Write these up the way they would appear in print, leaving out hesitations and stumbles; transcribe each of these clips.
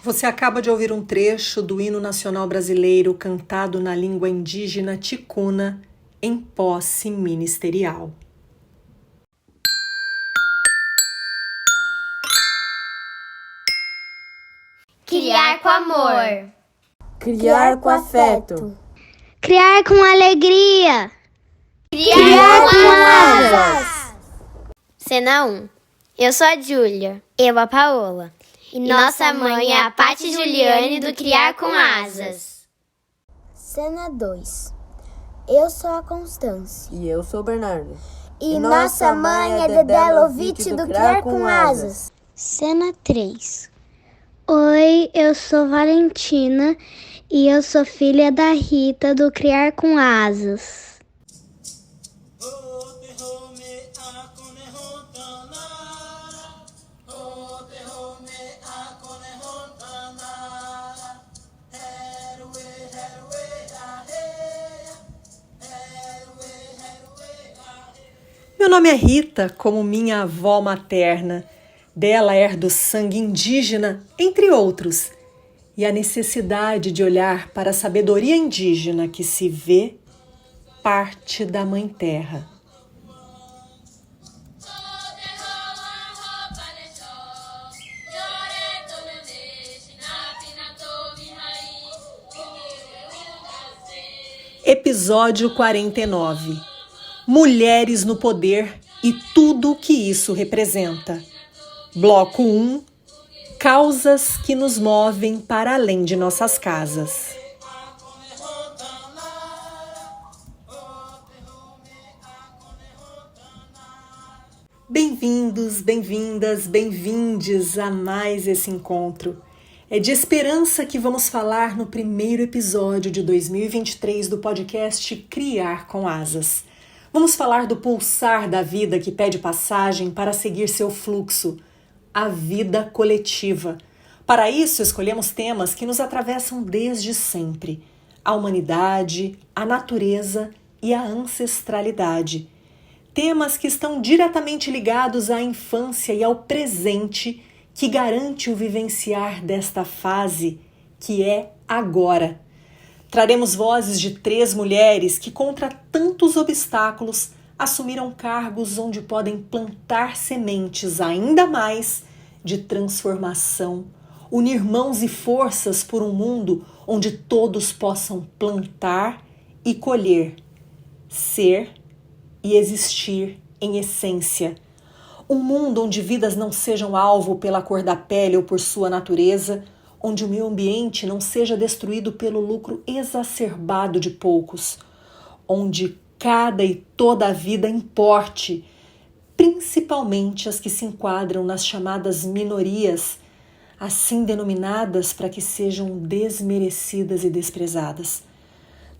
Você acaba de ouvir um trecho do hino nacional brasileiro cantado na língua indígena ticuna em posse ministerial. Criar com amor. Criar com afeto. Criar com alegria. Criar com asas. Cena 1. Eu sou a Júlia. Eu a Paola. E nossa mãe é a Paty Juliane do Criar com Asas. Cena 2. Eu sou a Constância. E eu sou o Bernardo. E nossa mãe é Dedé Lovitch do Criar com Asas. Cena 3. Oi, eu sou Valentina e eu sou filha da Rita do Criar com Asas. Meu nome é Rita, como minha avó materna. Dela herdo sangue indígena, entre outros. E a necessidade de olhar para a sabedoria indígena que se vê parte da Mãe Terra. Episódio 49. Mulheres no poder e tudo o que isso representa. Bloco 1. Causas que nos movem para além de nossas casas. Bem-vindos, bem-vindas, bem-vindes a mais esse encontro. É de esperança que vamos falar no primeiro episódio de 2023 do podcast Criar com Asas. Vamos falar do pulsar da vida que pede passagem para seguir seu fluxo, a vida coletiva. Para isso, escolhemos temas que nos atravessam desde sempre: a humanidade, a natureza e a ancestralidade. Temas que estão diretamente ligados à infância e ao presente, que garante o vivenciar desta fase que é agora. Traremos vozes de 3 mulheres que, contra tantos obstáculos, assumiram cargos onde podem plantar sementes ainda mais de transformação, unir mãos e forças por um mundo onde todos possam plantar e colher, ser e existir em essência. Um mundo onde vidas não sejam alvo pela cor da pele ou por sua natureza, onde o meio ambiente não seja destruído pelo lucro exacerbado de poucos, onde cada e toda a vida importe, principalmente as que se enquadram nas chamadas minorias, assim denominadas para que sejam desmerecidas e desprezadas.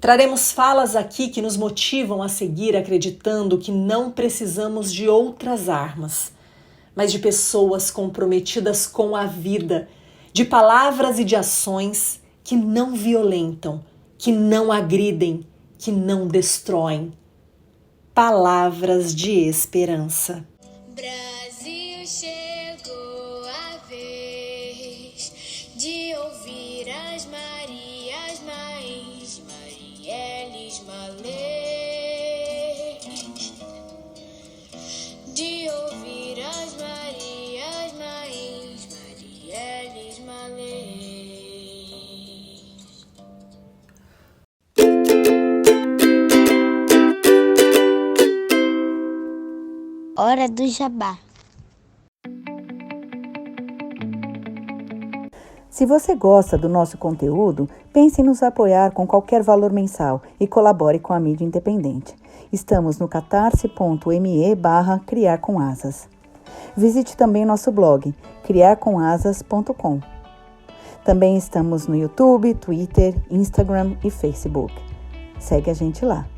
Traremos falas aqui que nos motivam a seguir acreditando que não precisamos de outras armas, mas de pessoas comprometidas com a vida, de palavras e de ações que não violentam, que não agridem, que não destroem. Palavras de esperança. Brasil, chegou a vez de ouvir as Marias, Mães, Marielles, Malês, de ouvir as Marias, Mães, Marielles, Malês. Hora do Jabá. Se você gosta do nosso conteúdo, pense em nos apoiar com qualquer valor mensal e colabore com a mídia independente. Estamos no catarse.me/criar com asas. Visite também nosso blog, criarcomasas.com. Também estamos no YouTube, Twitter, Instagram e Facebook. Segue a gente lá.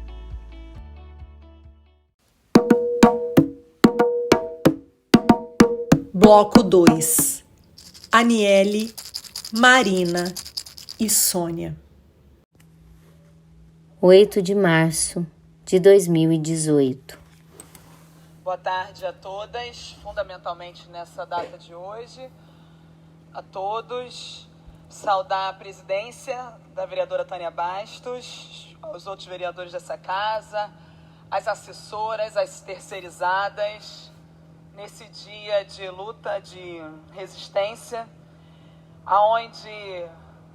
Bloco 2. Aniele, Marina e Sônia. 8 de março de 2018. Boa tarde a todas, fundamentalmente nessa data de hoje. A todos, saudar a presidência da vereadora Tânia Bastos, aos outros vereadores dessa casa, as assessoras, as terceirizadas, nesse dia de luta, de resistência, aonde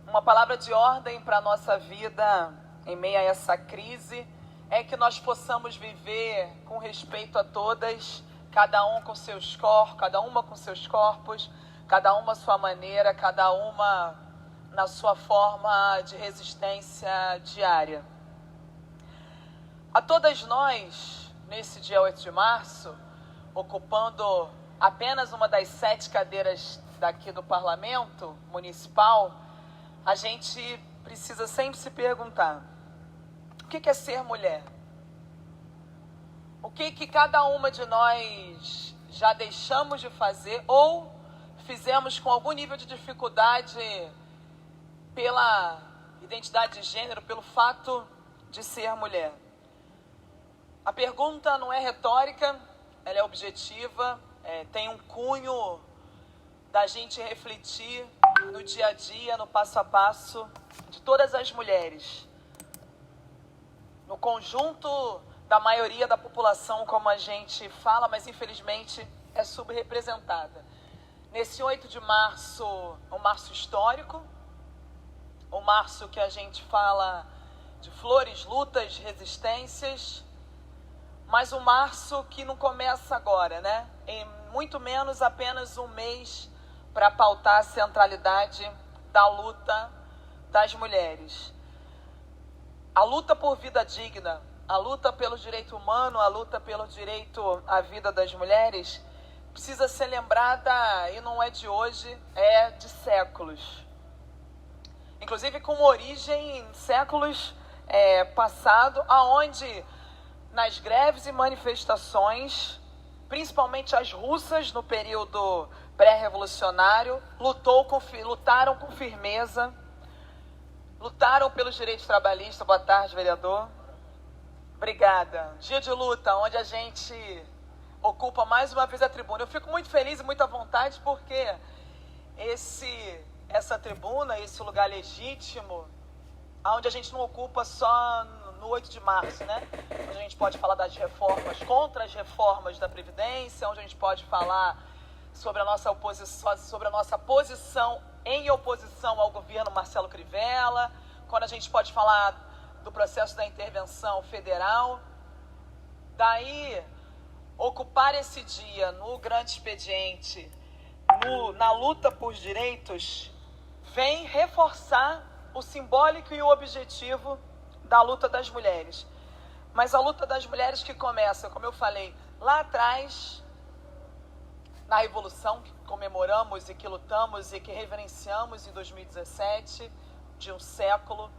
uma palavra de ordem para a nossa vida em meio a essa crise é que nós possamos viver com respeito a todas, cada uma com seus corpos, cada uma à sua maneira, cada uma na sua forma de resistência diária. A todas nós, nesse dia 8 de março, ocupando apenas uma das 7 cadeiras daqui do Parlamento Municipal, a gente precisa sempre se perguntar: o que é ser mulher? O que cada uma de nós já deixamos de fazer ou fizemos com algum nível de dificuldade pela identidade de gênero, pelo fato de ser mulher? A pergunta não é retórica, ela é objetiva, tem um cunho da gente refletir no dia a dia, no passo a passo de todas as mulheres. No conjunto da maioria da população, como a gente fala, mas infelizmente é subrepresentada. Nesse 8 de março, um março histórico, um março que a gente fala de flores, lutas, resistências, mas um março que não começa agora, né? Em muito menos apenas um mês para pautar a centralidade da luta das mulheres. A luta por vida digna, a luta pelo direito humano, a luta pelo direito à vida das mulheres precisa ser lembrada, e não é de hoje, é de séculos. Inclusive com origem em séculos passados, aonde nas greves e manifestações, principalmente as russas no período pré-revolucionário, lutaram com firmeza, lutaram pelos direitos trabalhistas. Boa tarde, vereador. Obrigada. Dia de luta, onde a gente ocupa mais uma vez a tribuna. Eu fico muito feliz e muito à vontade porque essa tribuna, esse lugar legítimo, onde a gente não ocupa só no 8 de março, né? Onde a gente pode falar das reformas, contra as reformas da Previdência, onde a gente pode falar sobre a nossa posição em oposição ao governo Marcelo Crivella, quando a gente pode falar do processo da intervenção federal. Daí, ocupar esse dia no grande expediente, na luta por direitos, vem reforçar o simbólico e o objetivo da luta das mulheres. Mas a luta das mulheres que começa, como eu falei, lá atrás, na Revolução, que comemoramos e que lutamos e que reverenciamos em 2017, de um século,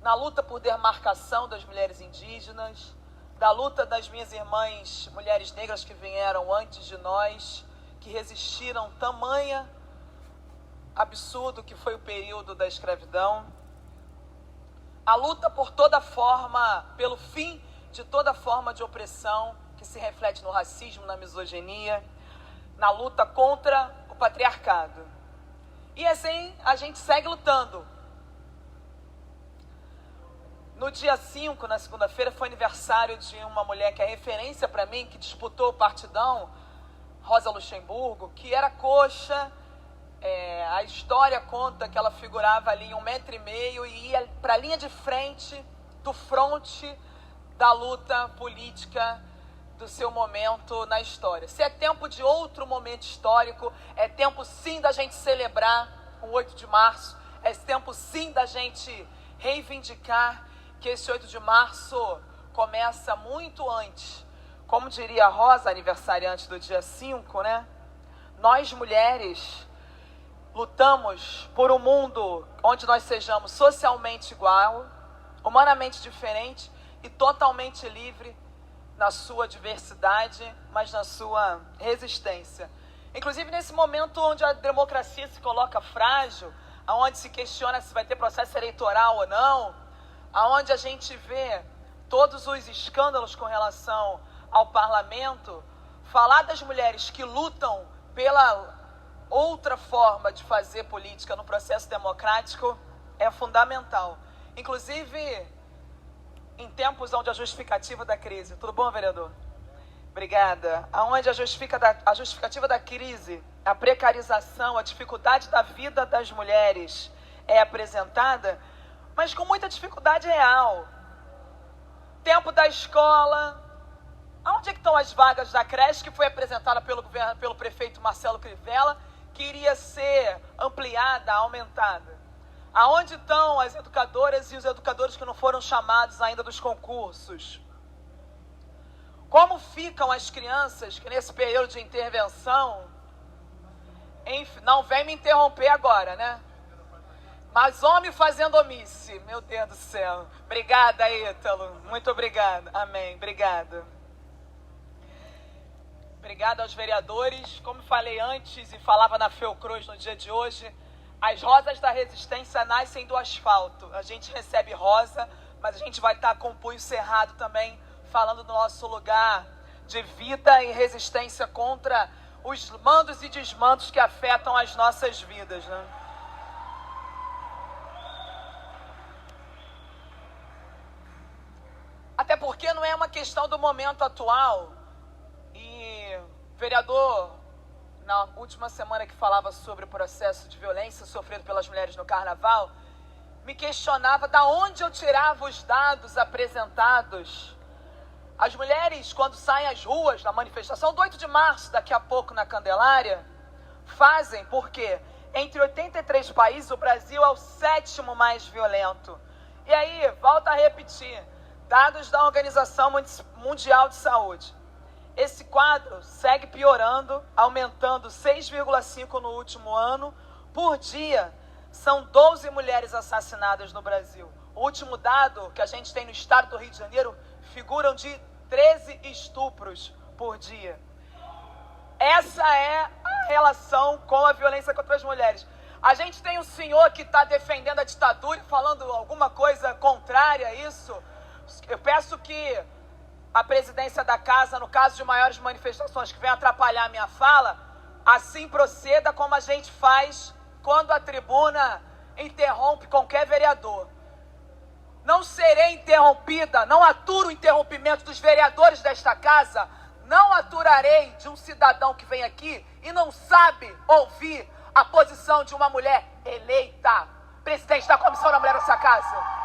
na luta por demarcação das mulheres indígenas, da luta das minhas irmãs, mulheres negras que vieram antes de nós, que resistiram tamanha absurdo que foi o período da escravidão, a luta por toda forma, pelo fim de toda forma de opressão que se reflete no racismo, na misoginia, na luta contra o patriarcado. E assim a gente segue lutando. No dia 5, na segunda-feira, foi aniversário de uma mulher que é referência para mim, que disputou o partidão, Rosa Luxemburgo, que era coxa. A história conta que ela figurava ali em 1,5 m e ia para a linha de frente do fronte da luta política do seu momento na história. Se é tempo de outro momento histórico, é tempo sim da gente celebrar o 8 de março, é tempo sim da gente reivindicar que esse 8 de março começa muito antes. Como diria a Rosa, aniversariante do dia 5, né? Nós mulheres lutamos por um mundo onde nós sejamos socialmente igual, humanamente diferente e totalmente livre na sua diversidade, mas na sua resistência. Inclusive nesse momento onde a democracia se coloca frágil, onde se questiona se vai ter processo eleitoral ou não, onde a gente vê todos os escândalos com relação ao parlamento, falar das mulheres que lutam pela outra forma de fazer política no processo democrático é fundamental. Inclusive, em tempos onde a justificativa da crise... Tudo bom, vereador? Obrigada. Onde a justificativa da crise, a precarização, a dificuldade da vida das mulheres é apresentada, mas com muita dificuldade real. Tempo da escola... Onde é que estão as vagas da creche que foi apresentada pelo prefeito Marcelo Crivella, que iria ser ampliada, aumentada? Aonde estão as educadoras e os educadores que não foram chamados ainda dos concursos? Como ficam as crianças que nesse período de intervenção... Não vem me interromper agora, né? Mas homem fazendo omisse, meu Deus do céu. Obrigada, Ítalo. Muito obrigada. Amém. Obrigada. Obrigada aos vereadores. Como falei antes e falava na Fiocruz no dia de hoje, as rosas da resistência nascem do asfalto. A gente recebe rosa, mas a gente vai estar com o punho cerrado também, falando do nosso lugar de vida e resistência contra os mandos e desmandos que afetam as nossas vidas, né? Até porque não é uma questão do momento atual. E o vereador, na última semana que falava sobre o processo de violência sofrido pelas mulheres no carnaval, me questionava de onde eu tirava os dados apresentados. As mulheres, quando saem às ruas na manifestação do 8 de março, daqui a pouco na Candelária, fazem porque entre 83 países o Brasil é o 7º mais violento. E aí, volto a repetir, dados da Organização Mundial de Saúde. Esse quadro segue piorando, aumentando 6,5 no último ano. Por dia, são 12 mulheres assassinadas no Brasil. O último dado que a gente tem no estado do Rio de Janeiro figuram de 13 estupros por dia. Essa é a relação com a violência contra as mulheres. A gente tem um senhor que está defendendo a ditadura e falando alguma coisa contrária a isso. Eu peço que a presidência da casa, no caso de maiores manifestações que venham atrapalhar a minha fala, assim proceda como a gente faz quando a tribuna interrompe qualquer vereador. Não serei interrompida, não aturo o interrompimento dos vereadores desta casa, não aturarei de um cidadão que vem aqui e não sabe ouvir a posição de uma mulher eleita, presidente da Comissão da Mulher dessa casa.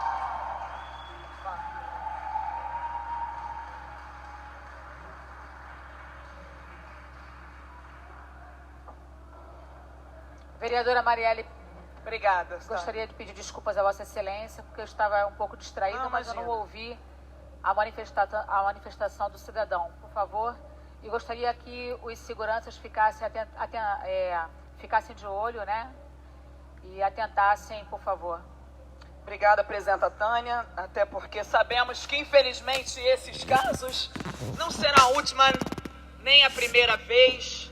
Vereadora Marielle, obrigada. Gostaria de pedir desculpas a Vossa Excelência, porque eu estava um pouco distraída, mas eu não ouvi a manifestação do cidadão. Por favor, e gostaria que os seguranças ficassem de olho, né? E atentassem, por favor. Obrigada, presidenta Tânia, até porque sabemos que, infelizmente, esses casos não serão a última nem a primeira vez.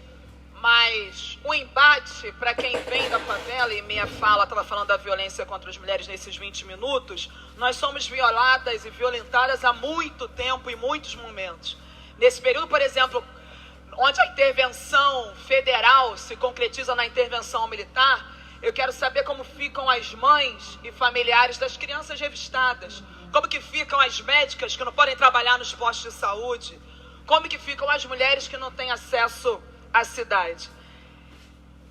Mas o embate, para quem vem da favela, e minha fala estava falando da violência contra as mulheres nesses 20 minutos, nós somos violadas e violentadas há muito tempo, em muitos momentos. Nesse período, por exemplo, onde a intervenção federal se concretiza na intervenção militar, eu quero saber como ficam as mães e familiares das crianças revistadas, como que ficam as médicas que não podem trabalhar nos postos de saúde, como que ficam as mulheres que não têm acesso a cidade.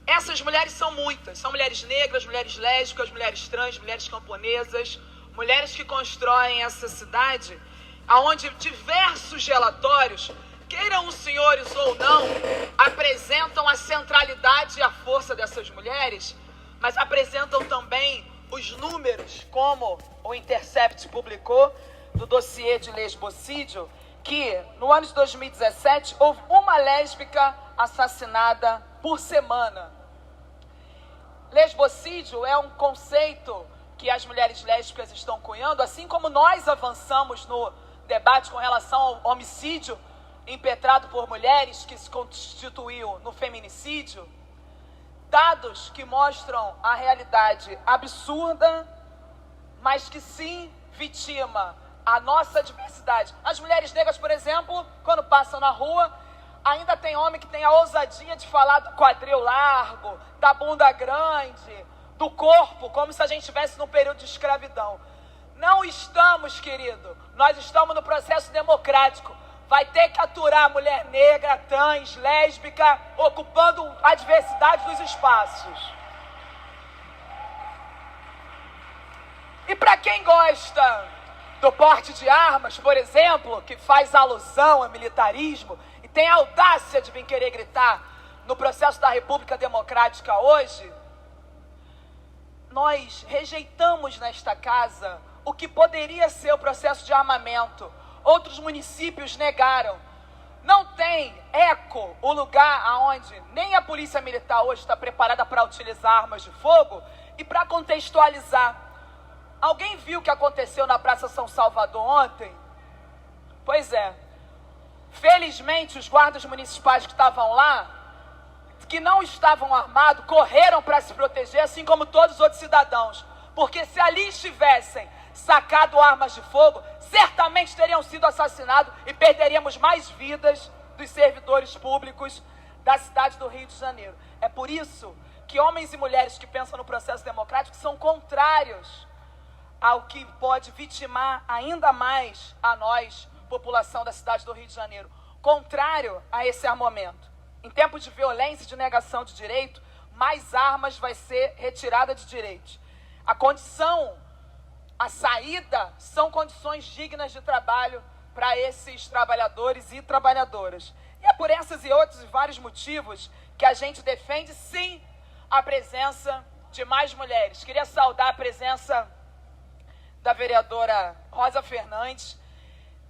Essas mulheres são muitas, são mulheres negras, mulheres lésbicas, mulheres trans, mulheres camponesas, mulheres que constroem essa cidade, onde diversos relatórios, queiram os senhores ou não, apresentam a centralidade e a força dessas mulheres, mas apresentam também os números, como o Intercept publicou, do dossiê de lesbocídio, que no ano de 2017 houve uma lésbica assassinada por semana. lesbocídio é um conceito que as mulheres lésbicas estão cunhando, assim como nós avançamos no debate com relação ao homicídio impetrado por mulheres, que se constituiu no feminicídio, dados que mostram a realidade absurda, mas que sim vitima a nossa diversidade. As mulheres negras, por exemplo, quando passam na rua, ainda tem homem que tem a ousadia de falar do quadril largo, da bunda grande, do corpo, como se a gente estivesse num período de escravidão. Não estamos, querido. Nós estamos no processo democrático. Vai ter que aturar a mulher negra, trans, lésbica, ocupando a diversidade dos espaços. E para quem gosta do porte de armas, por exemplo, que faz alusão ao militarismo e tem a audácia de vir querer gritar no processo da República Democrática hoje, nós rejeitamos nesta casa o que poderia ser o processo de armamento. Outros municípios negaram. Não tem eco o lugar onde nem a polícia militar hoje está preparada para utilizar armas de fogo. E para contextualizar, alguém viu o que aconteceu na Praça São Salvador ontem? Pois é. Felizmente, os guardas municipais que estavam lá, que não estavam armados, correram para se proteger, assim como todos os outros cidadãos. Porque se ali estivessem sacado armas de fogo, certamente teriam sido assassinados e perderíamos mais vidas dos servidores públicos da cidade do Rio de Janeiro. É por isso que homens e mulheres que pensam no processo democrático são contrários ao que pode vitimar ainda mais a nós, população da cidade do Rio de Janeiro. Contrário a esse armamento. Em tempos de violência e de negação de direito, mais armas vai ser retirada de direitos. A saída são condições dignas de trabalho para esses trabalhadores e trabalhadoras. E é por essas e outros e vários motivos que a gente defende, sim, a presença de mais mulheres. Queria saudar a presença da vereadora Rosa Fernandes,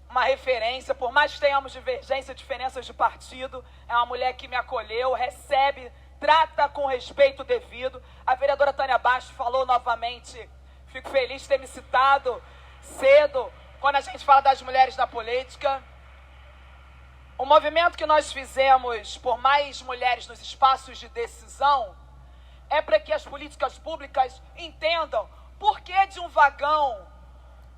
uma referência, por mais que tenhamos divergência, diferenças de partido, é uma mulher que me acolheu, recebe, trata com respeito devido. A vereadora Tânia Bastos falou novamente, fico feliz de ter me citado cedo, quando a gente fala das mulheres na política. O movimento que nós fizemos por mais mulheres nos espaços de decisão é para que as políticas públicas entendam por que de um vagão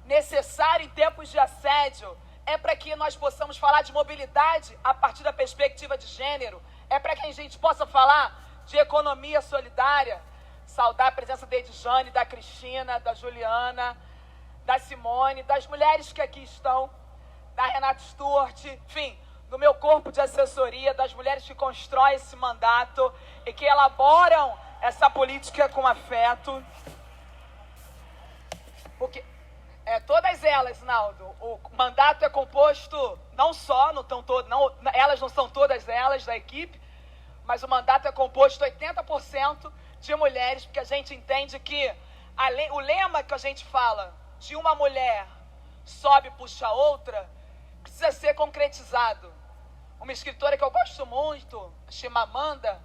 necessário em tempos de assédio, é para que nós possamos falar de mobilidade a partir da perspectiva de gênero, é para que a gente possa falar de economia solidária. Saudar a presença da Edjane, da Cristina, da Juliana, da Simone, das mulheres que aqui estão, da Renata Stuart, enfim, do meu corpo de assessoria, das mulheres que constroem esse mandato e que elaboram essa política com afeto. Porque todas elas, Naldo, o mandato é composto elas não são todas elas da equipe, mas o mandato é composto 80% de mulheres, porque a gente entende que o lema que a gente fala de uma mulher sobe e puxa outra, precisa ser concretizado. Uma escritora que eu gosto muito, Chimamanda,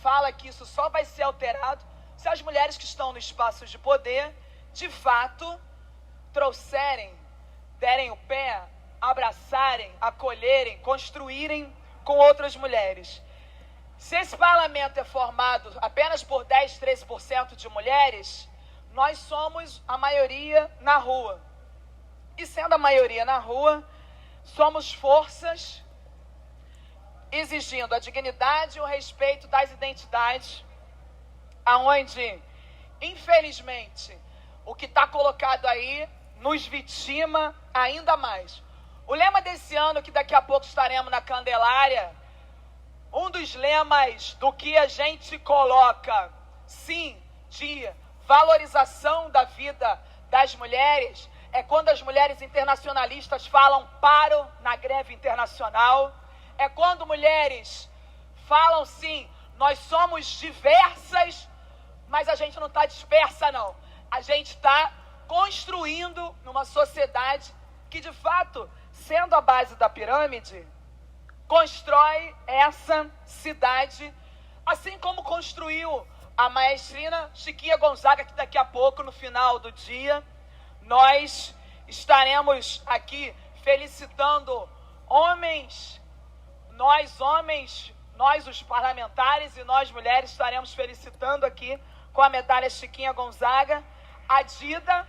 fala que isso só vai ser alterado se as mulheres que estão no espaço de poder, de fato, derem o pé, abraçarem, acolherem, construírem com outras mulheres. Se esse parlamento é formado apenas por 10, 13% de mulheres, nós somos a maioria na rua. E sendo a maioria na rua, somos forças exigindo a dignidade e o respeito das identidades, aonde, infelizmente, o que está colocado aí nos vitima ainda mais. O lema desse ano, que daqui a pouco estaremos na Candelária, um dos lemas do que a gente coloca, sim, de valorização da vida das mulheres, é quando as mulheres internacionalistas falam paro na greve internacional, é quando mulheres falam, sim, nós somos diversas, mas a gente não está dispersa, não. A gente está construindo numa sociedade que, de fato, sendo a base da pirâmide, constrói essa cidade, assim como construiu a maestrina Chiquinha Gonzaga, que daqui a pouco, no final do dia, nós estaremos aqui felicitando homens, nós os parlamentares e nós mulheres estaremos felicitando aqui com a medalha Chiquinha Gonzaga, a Dida,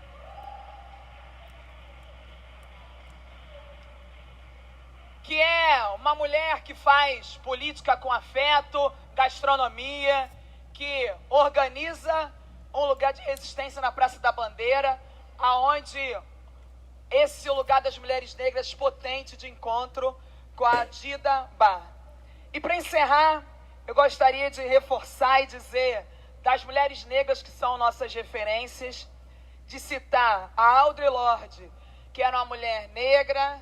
que é uma mulher que faz política com afeto, gastronomia, que organiza um lugar de resistência na Praça da Bandeira, aonde esse lugar das mulheres negras potente de encontro com a Dida Bar. E para encerrar, eu gostaria de reforçar e dizer das mulheres negras que são nossas referências, de citar a Audre Lorde, que era uma mulher negra,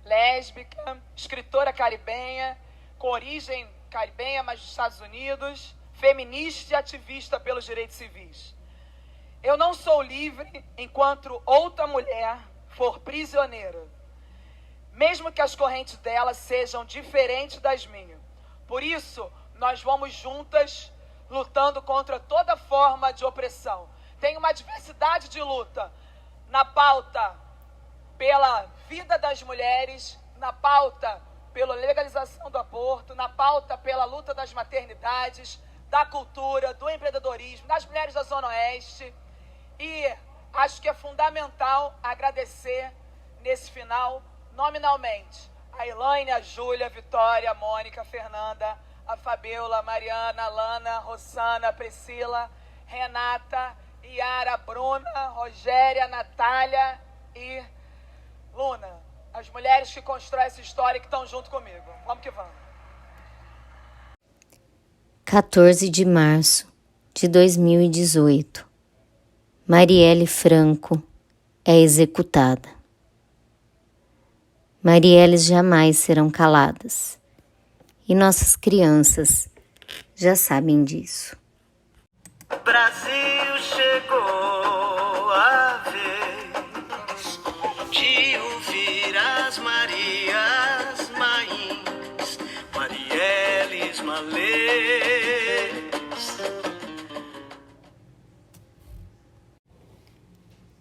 lésbica, escritora caribenha, com origem caribenha, mas dos Estados Unidos, feminista e ativista pelos direitos civis. Eu não sou livre enquanto outra mulher for prisioneira, mesmo que as correntes dela sejam diferentes das minhas. Por isso, nós vamos juntas lutando contra toda forma de opressão. Tem uma diversidade de luta na pauta pela vida das mulheres, na pauta pela legalização do aborto, na pauta pela luta das maternidades, da cultura, do empreendedorismo, das mulheres da Zona Oeste. E acho que é fundamental agradecer nesse final, nominalmente, a Elaine, a Júlia, a Vitória, a Mônica, a Fernanda, a Fabiola, a Mariana, a Lana, a Rossana, a Priscila, Renata, Yara, a Bruna, a Rogéria, a Natália e Luna. As mulheres que constroem essa história e que estão junto comigo. Vamos que vamos. 14 de março de 2018. Marielle Franco é executada. Marielles jamais serão caladas. E nossas crianças já sabem disso. Brasil chegou a vez de ouvir as Marias Mains, Marielles Malês.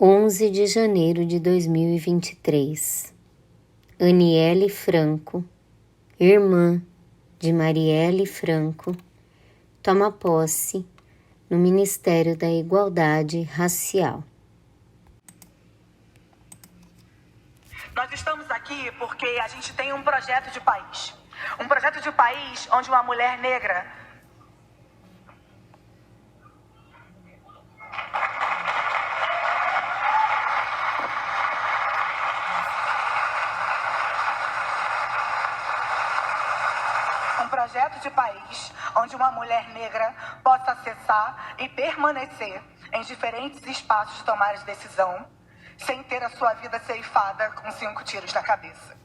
11 de janeiro de 2023. Aniele Franco, irmã de Marielle Franco, toma posse no Ministério da Igualdade Racial. Nós estamos aqui porque a gente tem um projeto de país. Um projeto de país onde uma mulher negra possa acessar e permanecer em diferentes espaços de tomada de decisão, sem ter a sua vida ceifada com 5 tiros na cabeça.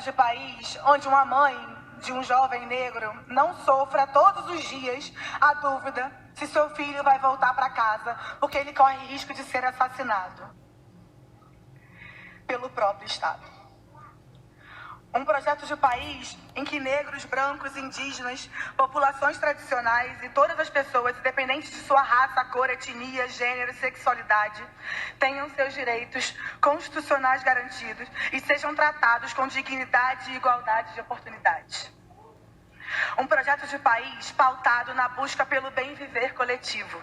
De país onde uma mãe de um jovem negro não sofra todos os dias a dúvida se seu filho vai voltar para casa porque ele corre risco de ser assassinado pelo próprio Estado. Um projeto de país em que negros, brancos, indígenas, populações tradicionais e todas as pessoas, independente de sua raça, cor, etnia, gênero e sexualidade, tenham seus direitos constitucionais garantidos e sejam tratados com dignidade e igualdade de oportunidades. Um projeto de país pautado na busca pelo bem viver coletivo,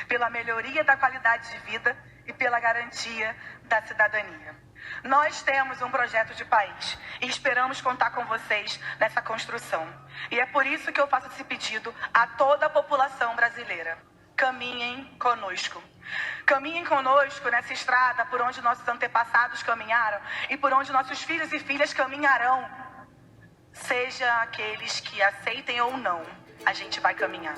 pela melhoria da qualidade de vida e pela garantia da cidadania. Nós temos um projeto de país e esperamos contar com vocês nessa construção. E é por isso que eu faço esse pedido a toda a população brasileira. Caminhem conosco. Caminhem conosco nessa estrada por onde nossos antepassados caminharam e por onde nossos filhos e filhas caminharão. Seja aqueles que aceitem ou não, a gente vai caminhar.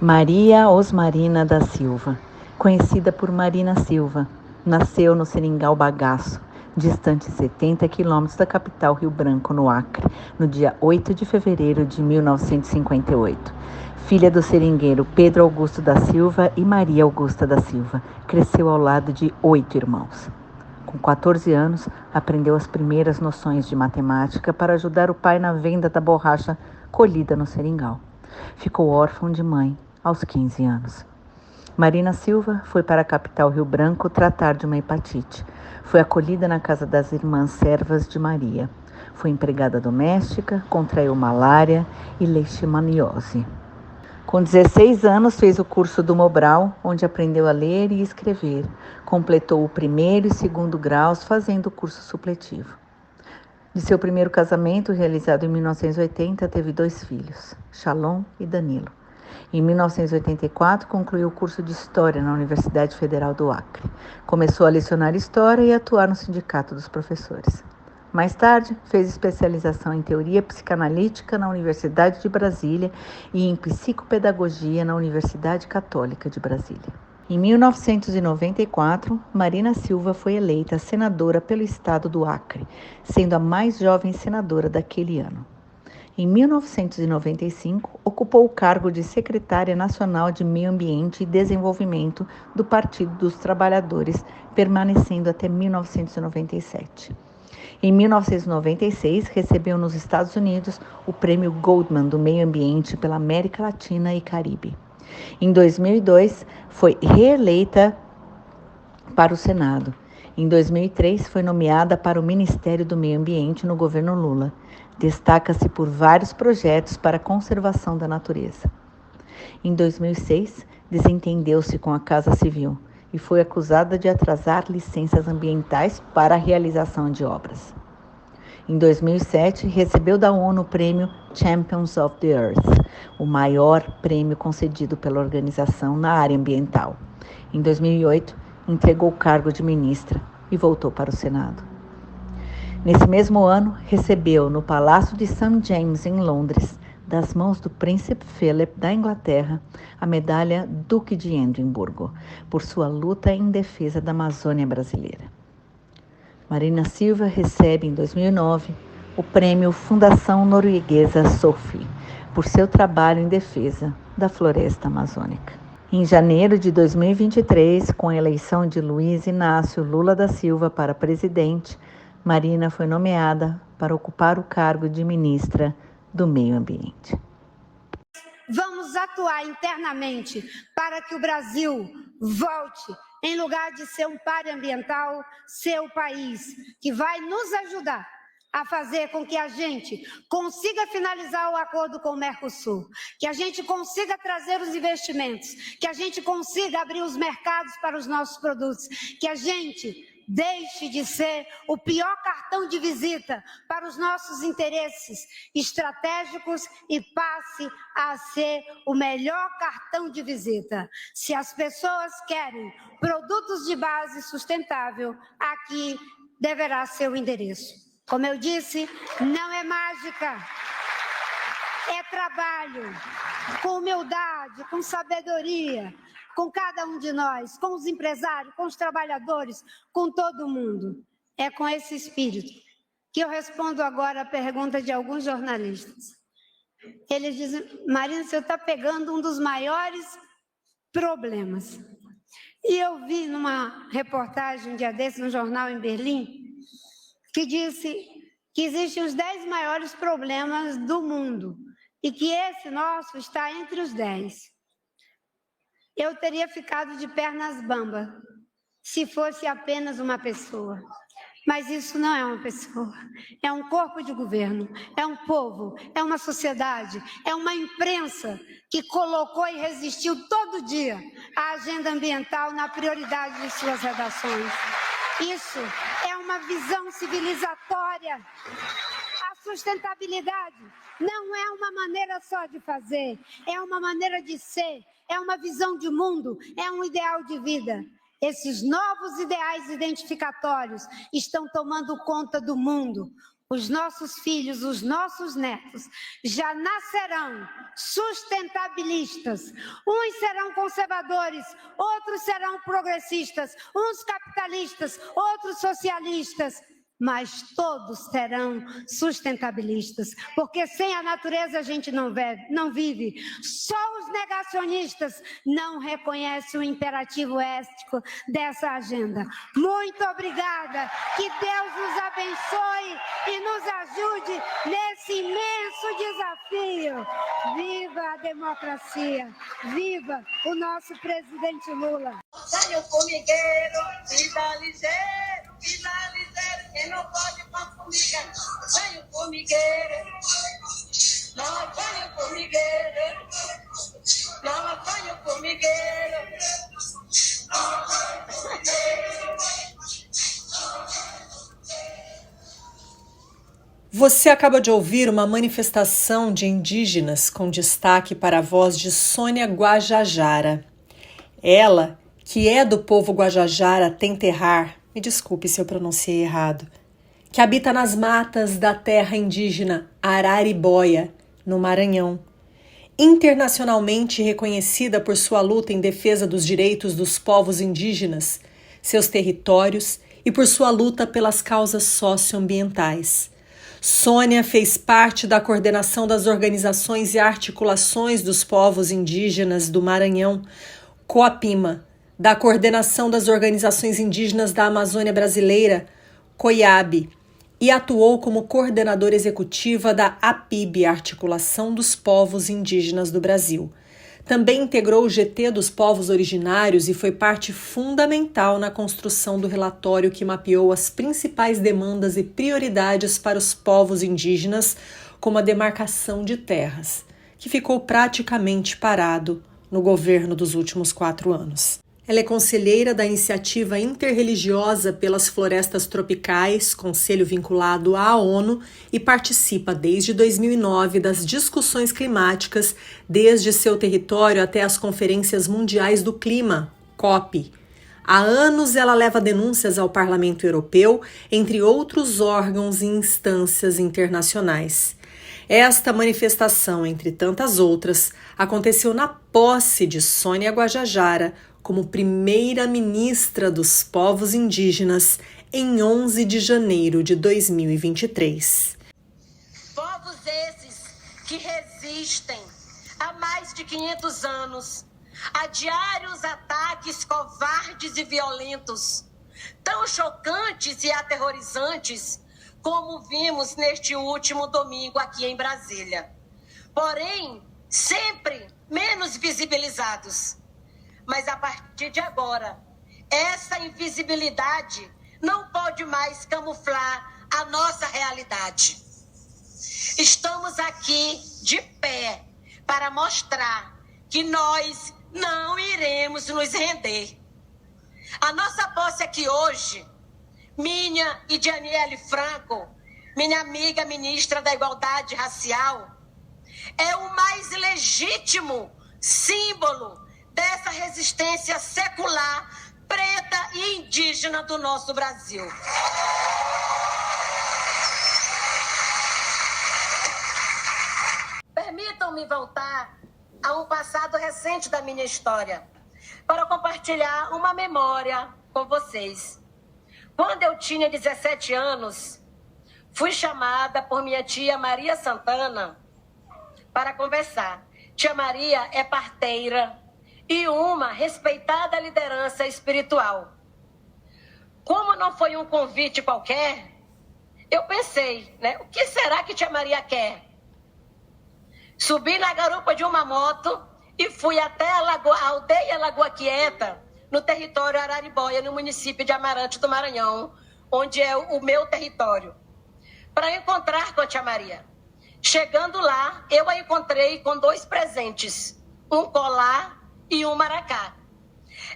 Maria Osmarina da Silva, conhecida por Marina Silva, nasceu no Seringal Bagaço, distante 70 quilômetros da capital Rio Branco, no Acre, no dia 8 de fevereiro de 1958. Filha do seringueiro Pedro Augusto da Silva e Maria Augusta da Silva, cresceu ao lado de 8 irmãos. Com 14 anos, aprendeu as primeiras noções de matemática para ajudar o pai na venda da borracha colhida no seringal. Ficou órfã de mãe aos 15 anos. Marina Silva foi para a capital Rio Branco tratar de uma hepatite. Foi acolhida na casa das irmãs servas de Maria. Foi empregada doméstica, contraiu malária e leishmaniose. Com 16 anos, fez o curso do Mobral, onde aprendeu a ler e escrever. Completou o 1º e 2º graus, fazendo o curso supletivo. De seu primeiro casamento, realizado em 1980, teve 2 filhos, Shalom e Danilo. Em 1984, concluiu o curso de História na Universidade Federal do Acre. Começou a lecionar História e atuar no Sindicato dos Professores. Mais tarde, fez especialização em Teoria Psicanalítica na Universidade de Brasília e em Psicopedagogia na Universidade Católica de Brasília. Em 1994, Marina Silva foi eleita senadora pelo estado do Acre, sendo a mais jovem senadora daquele ano. Em 1995, ocupou o cargo de secretária nacional de Meio Ambiente e Desenvolvimento do Partido dos Trabalhadores, permanecendo até 1997. Em 1996, recebeu nos Estados Unidos o Prêmio Goldman do Meio Ambiente pela América Latina e Caribe. Em 2002, foi reeleita para o Senado. Em 2003, foi nomeada para o Ministério do Meio Ambiente no governo Lula. Destaca-se por vários projetos para a conservação da natureza. Em 2006, desentendeu-se com a Casa Civil e foi acusada de atrasar licenças ambientais para a realização de obras. Em 2007, recebeu da ONU o prêmio Champions of the Earth, o maior prêmio concedido pela organização na área ambiental. Em 2008, entregou o cargo de ministra e voltou para o Senado. Nesse mesmo ano, recebeu no Palácio de St. James, em Londres, das mãos do príncipe Philip da Inglaterra, a medalha Duque de Edimburgo, por sua luta em defesa da Amazônia brasileira. Marina Silva recebe, em 2009, o prêmio Fundação Norueguesa SOFI, por seu trabalho em defesa da floresta amazônica. Em janeiro de 2023, com a eleição de Luiz Inácio Lula da Silva para presidente, Marina foi nomeada para ocupar o cargo de ministra do Meio Ambiente. Vamos atuar internamente para que o Brasil volte, em lugar de ser um páreo ambiental, ser o país que vai nos ajudar a fazer com que a gente consiga finalizar o acordo com o Mercosul, que a gente consiga trazer os investimentos, que a gente consiga abrir os mercados para os nossos produtos, que a gente deixe de ser o pior cartão de visita para os nossos interesses estratégicos e passe a ser o melhor cartão de visita. Se as pessoas querem produtos de base sustentável, aqui deverá ser o endereço. Como eu disse, não é mágica, é trabalho, com humildade, com sabedoria, com cada um de nós, com os empresários, com os trabalhadores, com todo mundo. É com esse espírito que eu respondo agora a pergunta de alguns jornalistas. Eles dizem, Marina, você está pegando um dos maiores problemas. E eu vi numa reportagem um dia desse, no jornal em Berlim, que disse que existem os 10 maiores problemas do mundo e que esse nosso está entre os 10. Eu teria ficado de pernas bambas se fosse apenas uma pessoa. Mas isso não é uma pessoa, é um corpo de governo, é um povo, é uma sociedade, é uma imprensa que colocou e resistiu todo dia à agenda ambiental na prioridade de suas redações. Isso é uma visão civilizatória. A sustentabilidade não é uma maneira só de fazer, é uma maneira de ser, é uma visão de mundo, é um ideal de vida. Esses novos ideais identificatórios estão tomando conta do mundo. os nossos filhos, os nossos netos, já nascerão sustentabilistas. Uns serão conservadores, outros serão progressistas, uns capitalistas, outros socialistas, mas todos serão sustentabilistas, porque sem a natureza a gente não vive. Só os negacionistas não reconhecem o imperativo ético dessa agenda. Muito obrigada, que Deus nos abençoe e nos ajude nesse imenso desafio. Viva a democracia, viva o nosso presidente Lula. Sai o formigueiro, vida ligeiro, que não pode confundir. Sai o formigueiro, não apanha o formigueiro, não apanha o formigueiro. Você acaba de ouvir uma manifestação de indígenas com destaque para a voz de Sônia Guajajara. Ela, que é do povo Guajajara Tenterrar, me desculpe se eu pronunciei errado, que habita nas matas da terra indígena Araribóia, no Maranhão, internacionalmente reconhecida por sua luta em defesa dos direitos dos povos indígenas, seus territórios e por sua luta pelas causas socioambientais. Sônia fez parte da coordenação das organizações e articulações dos povos indígenas do Maranhão, COAPIMA, da coordenação das organizações indígenas da Amazônia Brasileira, COIAB, e atuou como coordenadora executiva da APIB, Articulação dos Povos Indígenas do Brasil. Também integrou o GT dos Povos Originários e foi parte fundamental na construção do relatório que mapeou as principais demandas e prioridades para os povos indígenas, como a demarcação de terras, que ficou praticamente parado no governo dos últimos 4 anos. Ela é conselheira da Iniciativa Interreligiosa pelas Florestas Tropicais, conselho vinculado à ONU, e participa desde 2009 das discussões climáticas, desde seu território até as Conferências Mundiais do Clima, COP. Há anos ela leva denúncias ao Parlamento Europeu, entre outros órgãos e instâncias internacionais. Esta manifestação, entre tantas outras, aconteceu na posse de Sônia Guajajara como primeira-ministra dos povos indígenas em 11 de janeiro de 2023. Povos esses que resistem há mais de 500 anos a diários ataques covardes e violentos, tão chocantes e aterrorizantes como vimos neste último domingo aqui em Brasília. Porém, sempre menos visibilizados. Mas a partir de agora, essa invisibilidade não pode mais camuflar a nossa realidade. Estamos aqui de pé para mostrar que nós não iremos nos render. A nossa posse aqui hoje, minha e de Aniele Franco, minha amiga ministra da Igualdade Racial, é o mais legítimo símbolo dessa resistência secular, preta e indígena do nosso Brasil. Permitam-me voltar a um passado recente da minha história, para compartilhar uma memória com vocês. Quando eu tinha 17 anos, fui chamada por minha tia Maria Santana para conversar. Tia Maria é parteira e uma respeitada liderança espiritual. Como não foi um convite qualquer, eu pensei, o que será que tia Maria quer? Subi na garupa de uma moto e fui até a aldeia Lagoa Quieta, no território Araribóia, no município de Amarante do Maranhão, onde é o meu território, para encontrar com a tia Maria. Chegando lá, eu a encontrei com 2 presentes, um colar e um maracá.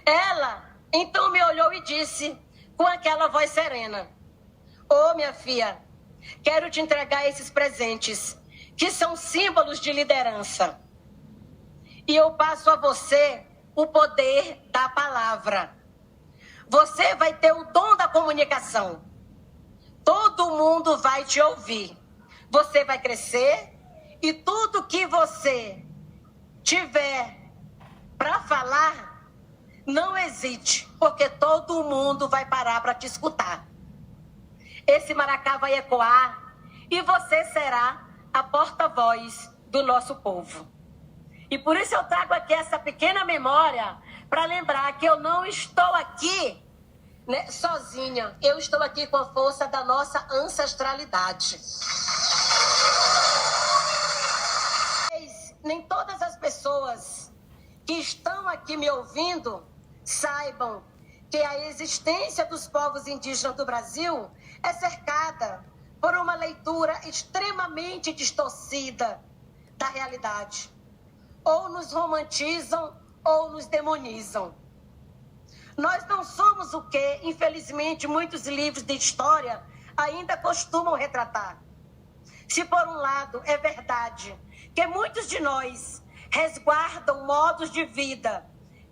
Ela, então, me olhou e disse, com aquela voz serena, ô, minha filha, quero te entregar esses presentes, que são símbolos de liderança. E eu passo a você o poder da palavra. Você vai ter o dom da comunicação. todo mundo vai te ouvir. Você vai crescer e tudo que você tiver para falar, não hesite, porque todo mundo vai parar para te escutar. Esse maracá vai ecoar e você será a porta-voz do nosso povo. E por isso eu trago aqui essa pequena memória para lembrar que eu não estou aqui, né, sozinha. Eu estou aqui com a força da nossa ancestralidade. Nem todas as pessoas que estão aqui me ouvindo saibam que a existência dos povos indígenas do Brasil é cercada por uma leitura extremamente distorcida da realidade. Ou nos romantizam ou nos demonizam. Nós não somos o que, infelizmente, muitos livros de história ainda costumam retratar. Se por um lado é verdade que muitos de nós resguardam modos de vida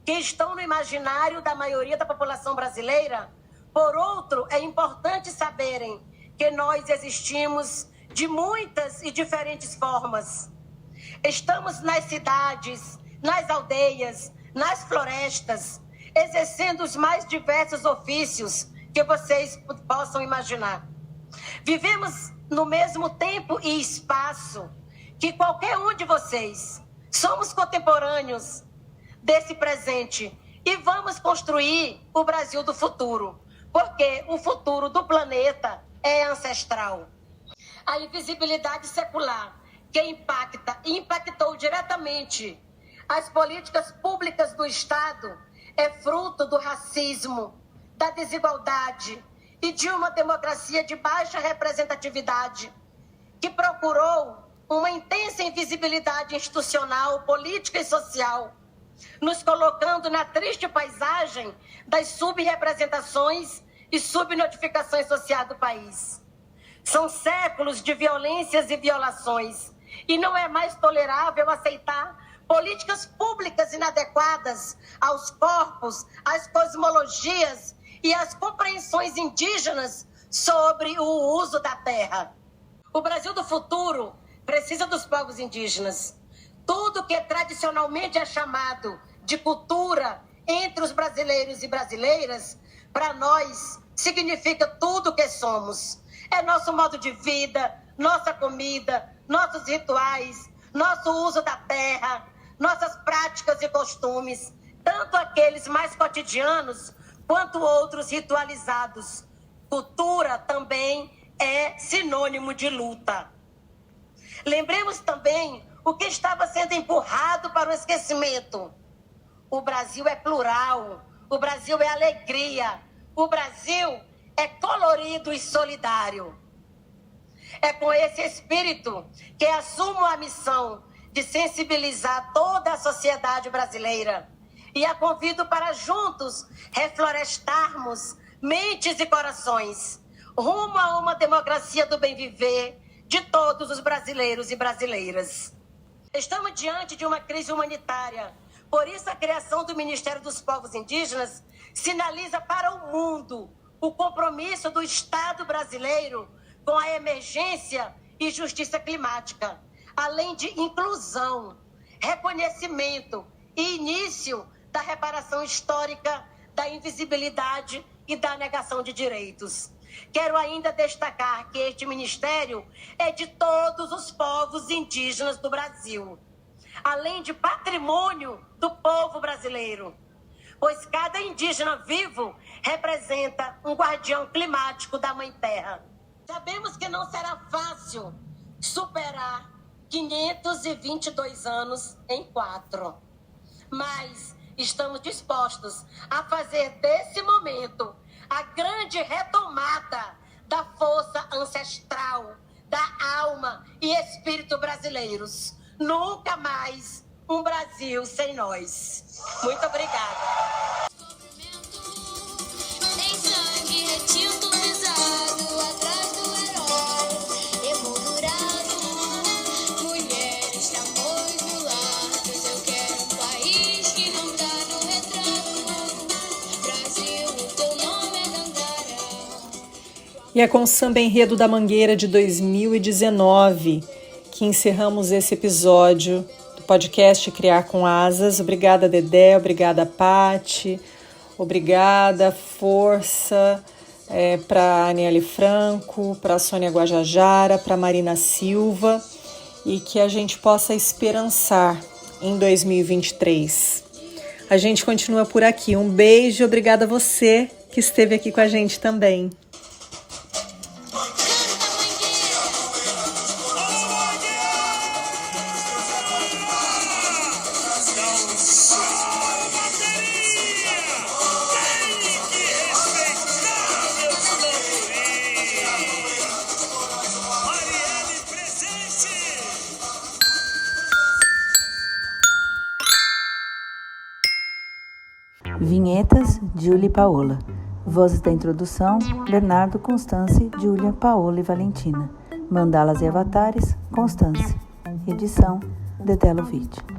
que estão no imaginário da maioria da população brasileira, por outro, é importante saberem que nós existimos de muitas e diferentes formas. Estamos nas cidades, nas aldeias, nas florestas, exercendo os mais diversos ofícios que vocês possam imaginar. Vivemos no mesmo tempo e espaço que qualquer um de vocês. Somos contemporâneos desse presente e vamos construir o Brasil do futuro, porque o futuro do planeta é ancestral. A invisibilidade secular que impacta e impactou diretamente as políticas públicas do Estado é fruto do racismo, da desigualdade e de uma democracia de baixa representatividade que procurou uma intensa invisibilidade institucional, política e social, nos colocando na triste paisagem das subrepresentações e subnotificações sociais do país. São séculos de violências e violações, e não é mais tolerável aceitar políticas públicas inadequadas aos corpos, às cosmologias e às compreensões indígenas sobre o uso da terra. O Brasil do futuro precisa dos povos indígenas. Tudo que tradicionalmente é chamado de cultura entre os brasileiros e brasileiras, para nós, significa tudo o que somos. É nosso modo de vida, nossa comida, nossos rituais, nosso uso da terra, nossas práticas e costumes, tanto aqueles mais cotidianos quanto outros ritualizados. Cultura também é sinônimo de luta. Lembremos também o que estava sendo empurrado para o esquecimento. O Brasil é plural, o Brasil é alegria, o Brasil é colorido e solidário. É com esse espírito que assumo a missão de sensibilizar toda a sociedade brasileira e a convido para juntos reflorestarmos mentes e corações rumo a uma democracia do bem viver de todos os brasileiros e brasileiras. Estamos diante de uma crise humanitária. Por isso, a criação do Ministério dos Povos Indígenas sinaliza para o mundo o compromisso do Estado brasileiro com a emergência e justiça climática, além de inclusão, reconhecimento e início da reparação histórica, da invisibilidade e da negação de direitos. Quero ainda destacar que este ministério é de todos os povos indígenas do Brasil, além de patrimônio do povo brasileiro, pois cada indígena vivo representa um guardião climático da Mãe Terra. Sabemos que não será fácil superar 522 anos em 4, mas estamos dispostos a fazer desse momento a grande retomada da força ancestral, da alma e espírito brasileiros. Nunca mais um Brasil sem nós. Muito obrigada. Tem sangue retinto pisado atrás do herói, emoldurado, mulheres, tambores mulatos. Eu quero um país que não tá no retrato. Brasil, o teu nome é Gangara. E é com o Samba Enredo da Mangueira de 2019 que encerramos esse episódio do podcast Criar com Asas. Obrigada, Dedé, obrigada, Pati, obrigada, força para a Aniele Franco, para a Sônia Guajajara, para a Marina Silva, e que a gente possa esperançar em 2023. A gente continua por aqui. Um beijo, obrigada a você que esteve aqui com a gente também. Vinhetas, Júlia e Paola. Vozes da introdução, Bernardo, Constance, Júlia, Paola e Valentina. Mandalas e avatares, Constance. Edição, Dedé Lovitch.